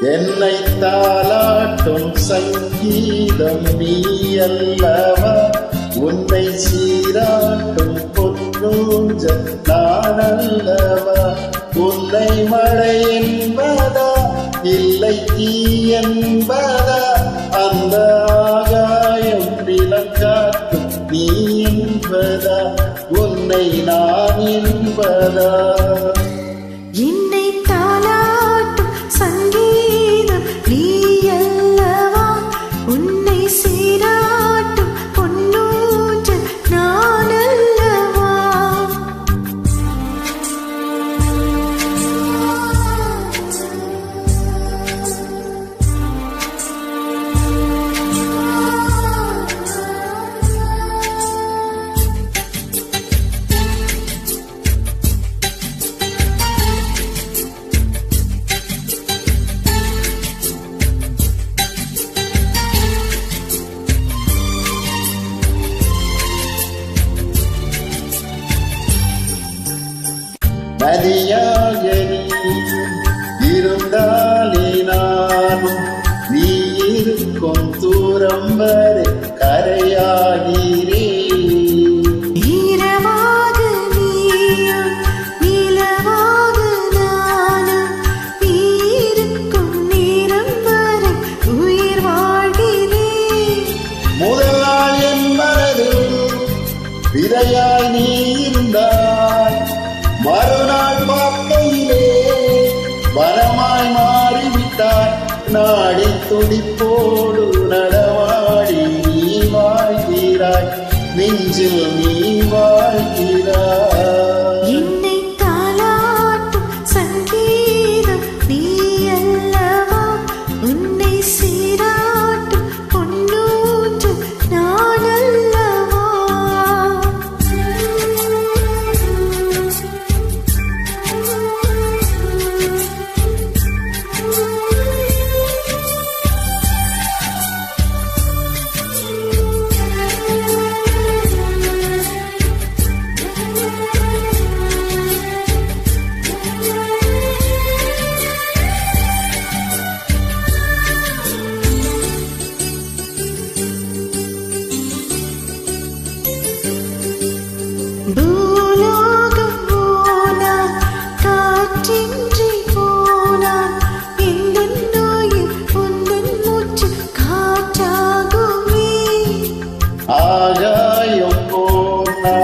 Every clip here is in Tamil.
என்னை தாலாட்டும் சங்கீதம் நீ அல்லவா, உன்னை சீராட்டும் பொன்னூஞ்சல் நான் அல்லவா. உன்னை மழை என்பதா இல்லை தீ என்பதா, அந்த ஆகாயம் விளக்காட்டும் நீ என்பதா, உன்னை நான் என்பதா. என்னை தாலாட்டும் சங்கீதம் நீ அல்லவா, உன்னை சீராட்டும் பொன்னூஞ்சல் நான் அல்லவா. நதியாக நீ இருந்தாலே நானும் நீ இருக்கும் தூரம் வரை கரையாகிறே. ஈரமாக நீயும் நிலவாக நானும் நீ இருக்கும் நேரம் வரை உயிர் வாழ்கிறேன். முதல் நாள் என் மனதில் விதையாய் நீ இருந்தாய், மறுநாள் பார்க்கையிலே வரமாய் மாறிவிட்டாய். நாடி துடிப்போடு நடமாடி நீ வாழ்கிறாய், நெஞ்சில் நீ வாழ்கிறாய். என்னை தாலாட்டும் சங்கீதம் நீ அல்லவா, உன்னை சீராட்டும் பொன்னூஞ்சல் நான் அல்லவா. பூலோகம் போனா காற்றின்றி போனா, இந்த நோயில் உந்தன் மூச்சு காற்றாகுமே. ஆகாயம் போனா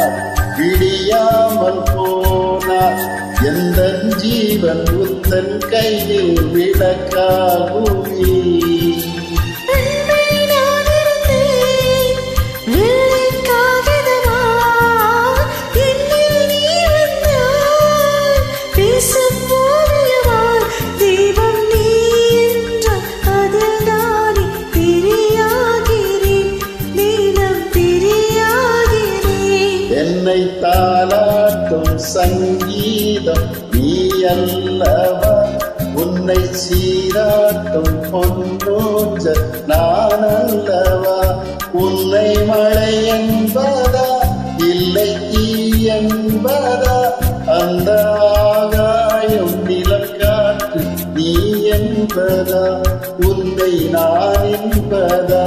விடியாமல் போனா, எந்த ஜீவன் உத்தன் கையில் விளக்காகுமே. என்னை தாலாட்டும் சங்கீதம் நீ அல்லவா, உன்னை சீராட்டும் பொன்னூஞ்சல் நான் அல்லவா. உன்னை மழை என்பதா இல்லை தீ என்பதா, அந்த ஆகாயம் நிலக்காற்று நீ என்பதா, உன்னை நான் என்பதா.